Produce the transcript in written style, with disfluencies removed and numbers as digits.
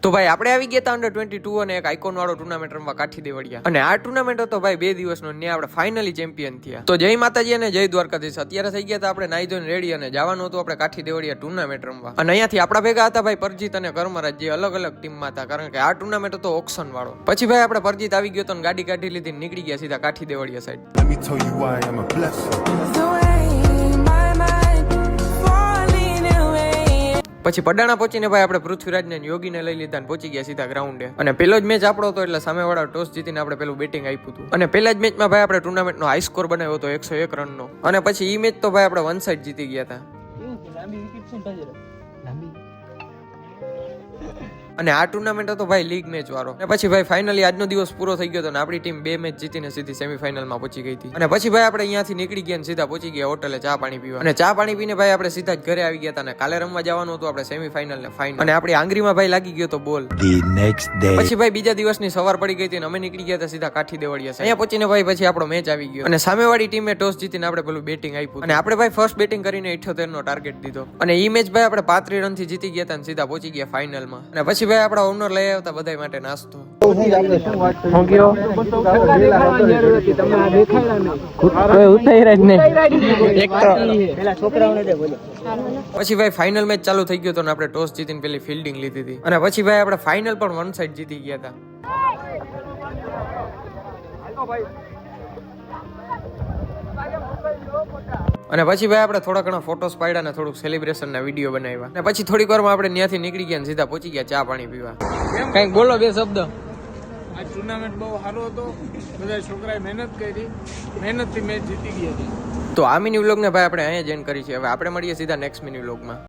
તો ભાઈ આપણે આવી ગયા હતા અંડર-22 અને એક આઇકોન વાળો ટુર્નામેન્ટ રમવા કાઠી દેવડિયા. અને આ ટુર્નામેન્ટ હતો ભાઈ 2 દિવસનો ને આપણે ફાઇનલી ચેમ્પિયન થયા. તો જય માતાજી અને જય દ્વારકાધીશ. અત્યારે થઈ ગયા હતા આપણે નાઈ ધોઈને રેડી અને જવાનું હતું આપણે કાઠી દેવડિયા ટુર્નામેન્ટ રમવા. અને અહીંયાથી આપણા ભેગા હતા ભાઈ પરજીત અને કર્મરાજ, જે અલગ અલગ ટીમમાં હતા, કારણ કે આ ટુર્નામેન્ટ હતો ઓક્શન વાળો. પછી ભાઈ આપણે પરજીત આવી ગયો તો ગાડી કાઢી લીધી, નીકળી ગયા સીધા કાઠી Devadiya side. Let me tell you why I'm a blessing. પછી પડાણા પહોંચીને ભાઈ આપણે પૃથ્વીરાજને યોગીને લઈ લીધા અને પહોંચી ગયા સીધા ગ્રાઉન્ડે. અને પેલો જ મેચ આપણો હતો એટલે સામેવાળા ટોસ જીતીને આપણે પેલું બેટિંગ આપ્યું હતું. અને પેલા જ મેચમાં ભાઈ આપણે ટુર્નામેન્ટનો હાઈ સ્કોર બનાવ્યો હતો 101 રનનો. અને પછી ઈ મેચ તો ભાઈ આપણે વન સાઈડ જીતી ગયા હતા. અને આ ટુર્નામેન્ટ હતો ભાઈ લીગ મેચ વાળો. અને પછી ભાઈ ફાઇનલી આજનો દિવસ પૂરો થઈ ગયો હતો અને આપણી ટીમ 2 મેચ જીતીને સીધી સેમીફાઇનલમાં પહોંચી ગઈ હતી. અને પછી ભાઈ આપણે અહીંયાથી નીકળી ગયા અને સીધા પહોંચી ગયા હોટલે ચા પાણી પીવા. અને ચા પાણી પીને ભાઈ આપણે સીધા જ ઘરે આવી ગયા હતા. અને કાલે રમવા જવાનું હતું આપણે સેમીફાઇનલ ને ફાઇનલ. અને આપણી આંગળીમાં ભાઈ લાગી ગયો તો બોલ. પછી ભાઈ બીજા દિવસની સવાર પડી ગઈ હતી અને અમે નીકળી ગયા હતા સીધા કાઠી દેવડિયા. અહીંયા પહોંચીને ભાઈ પછી આપણો મેચ આવી ગયો. અને સામેવાળી ટીમે ટોસ જીતીને આપણે પેલું બેટિંગ આપ્યું. અને આપણે ભાઈ ફર્સ્ટ બેટિંગ કરીને 78 નો ટાર્ગેટ દીધો. અને ઈ મેચ ભાઈ આપણે 35 રનથી જીતી ગયા હતા અને સીધા પહોંચી ગયા ફાઇનલમાં. અને પછી ભાઈ આપણા ઓનર લઈ આવતા બધા માટે નાસ્તો. પછી ભાઈ ફાઇનલ મેચ ચાલુ થઈ ગયો તો આપણે ટોસ જીતીને પેલી ફિલ્ડિંગ લીધી હતી. અને પછી ભાઈ આપણે ફાઇનલ પણ વન સાઈડ જીતી ગયા હતા. અને પછી ભાઈ આપણે થોડા ઘણા ફોટોસ પાડ્યા અને થોડુંક સેલિબ્રેશન ના વિડીયો બનાવ્યા. અને પછી થોડીક વારમાં આપણે ત્યાંથી નીકળી ગયા અને સીધા પહોંચી ગયા ચા પાણી પીવા. કંઈક બોલો 2 શબ્દ. આ ટુર્નામેન્ટ બહુ સારો હતો, બધા છોકરાએ મહેનત કરી, મહેનતથી મેચ જીતી ગયા હતી. તો આ મિની વ્લોગને ભાઈ આપણે અહીંયા જ એન્ડ કરી છે. હવે આપણે મળીએ સીધા નેક્સ્ટ મિની વ્લોગમાં.